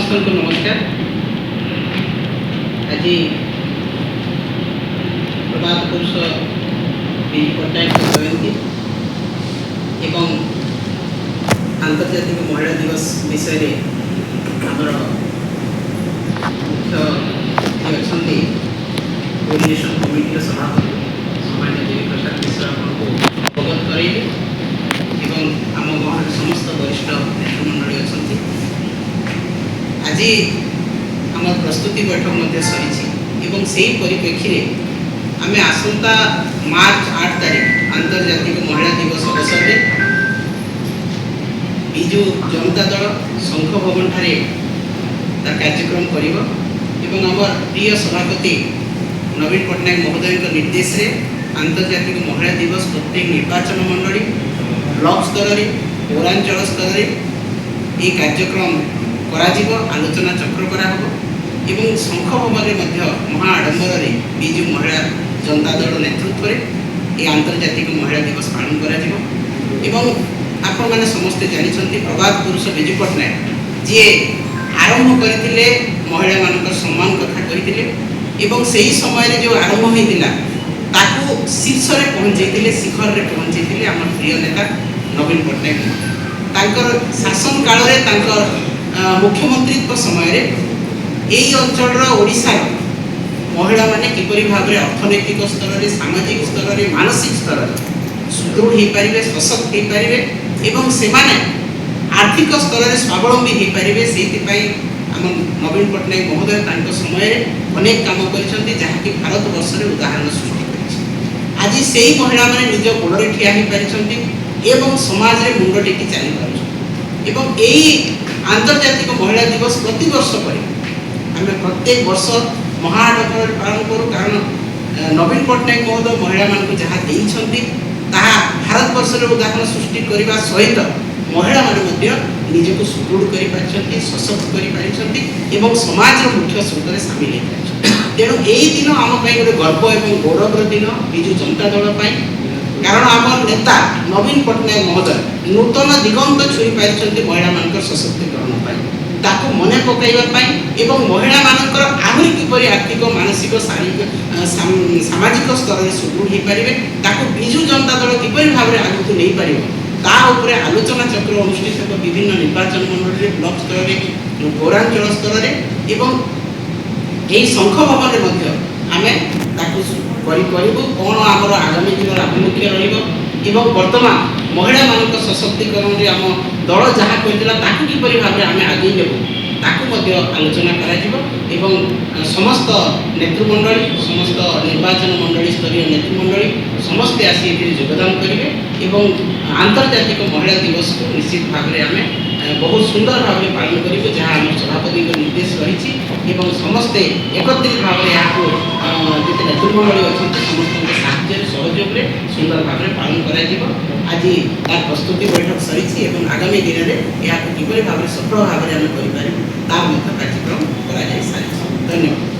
समस्त को नमस्कार। आज प्रभात पुरुष विजु पट्टनायक जयंती एवं आंतर्जातिक महिला दिवस विषय में आमर मुख्य अच्छा कोऑर्डिनेशन कमिटी सभापति सामान्य देवी प्रसाद मिश्र आपको अवगत करेंगे एवं आम गाँव समस्त वरिष्ठ नेतृमंडली अच्छा आज आम प्रस्तुति बैठक सरी से परिप्रेक्षी में आम आसंता मार्च 8 तारीख आंतर्जातिक महिला दिवस अवसर में विजु जनता दल शंख भवन ठारे तार कार्यक्रम करिबो एवं आम प्रिय सभापति नवीन पट्टनायक महोदय निर्देश रे आंतर्जातिक महिला दिवस प्रत्येक निर्वाचन मंडली ब्लॉक स्तर रे पौरांचल स्तर रे ये कार्यक्रम कराजिबो आलोचना चक्र कराहबो एवं शंख भवन में महा आडंबर विजु महिला जनता दल नेतृत्व में ये आंतर्जातिक महिला दिवस पालन कराजिबो एवं आपण माने समस्ते जानिछंती प्रभात पुरुष विजु पट्टनायक जी आरंभ करथिले महिला मानक सम्मान कथा करथिले एवं सही समय रे जो आरंभ होइतिला ताकू शीर्ष रे पहुंचैतिले शिखर रे पहुंचैतिले हमर प्रिय नेता नवीन पट्टनायक तांकर शासन काल रे तांकर मुख्यमंत्री समय रे एई अंचल ओडिशा महिला माने किपरि भाव रे अर्थनैतिक स्तर रे सामाजिक स्तर रे मानसिक स्तर रे सुदृढ़ हो पारिबे सशक्त हो पारिबे एवं से माने आर्थिक स्तर रे स्वावलंबी हो पारिबे सेति पई हम नवीन पट्टनायक महोदय तांको समय रे अनेक काम करिसंती जहा कि भारत वर्ष रे उदाहरण सृष्टि करिछि आज सेही महिला माने निज गोड़ रे ठिया हो पारिसंती एवं समाज रे मुंड टेकी चली पारुछंती एवं एई आंतर्जातिक महिला दिवस प्रति वर्ष पर आम प्रत्येक वर्ष महाआडंबर पालन करूँ कारण नवीन पट्टनायक महोदय महिला मानक जहाँ देइछंती ताहा भारत वर्ष रे उदाहरण सृष्टि करने सहित महिला माने निजको सुदृढ़ करि पारिछंती सशक्त करि पारिछंती एवं समाज रो मुख्य स्रोत रे शामिल हो पारिछंती तेणु एई दिन आम पई गोटे गर्व एवं गौरव दिन विजु जनता दल पई कारण आम नेता नवीन पट्टनायक महोदय नूतन दिगंत छुई पारिछंती महिला मानकर सशक्तिकरण पाई ताकू मने पकाइबा पाई एवं महिला मानकर आहुरी किपरि आर्थिक मानसिक शारीरिक सामाजिक स्तर रे सुदृढ़ हो पारिबे ताकू विजु जनता दल किपरि भाव रे आगु नै पारिबो ता उपरे आलोचना चक्र अनुष्ठित हो विभिन्न निर्वाचन मंडली रे ब्लॉक स्तर रे पौरांचल स्तर रे एवं एई शंख भवन रे मध्ये आमे ताकू करिबो कोन हमर आगामी दिन अभिमुख्य रहिबो एवं वर्तमान महिला मानक सशक्तिकरण रे हम दल जहाँ कहला ताकू किपरि भाव आम आगे नेबू ताकू मध्य आलोचना कराजिबो एवं समस्त नेतृमंडली समस्त निर्वाचन मंडली स्तरीय नेतृमंडली समस्ते आसी योगदान करेंगे एवं आंतर्जातिक महिला दिवस को निश्चित भाव में आम बहुत सुंदर भाव में पालन करूँ जहाँ आम सभापति निर्देश रही एवं समस्ते एकत्रित भाव में यहाँ जो नेतृमंडली अच्छा समस्त साहय सहयोग में सुंदर भाव में पालन कर आज तार प्रस्तुति बैठक सरी आगामी दिन में यहाँ किपरि भाव सफल भाव में आम कर कार्यक्रम कर सारी धन्यवाद।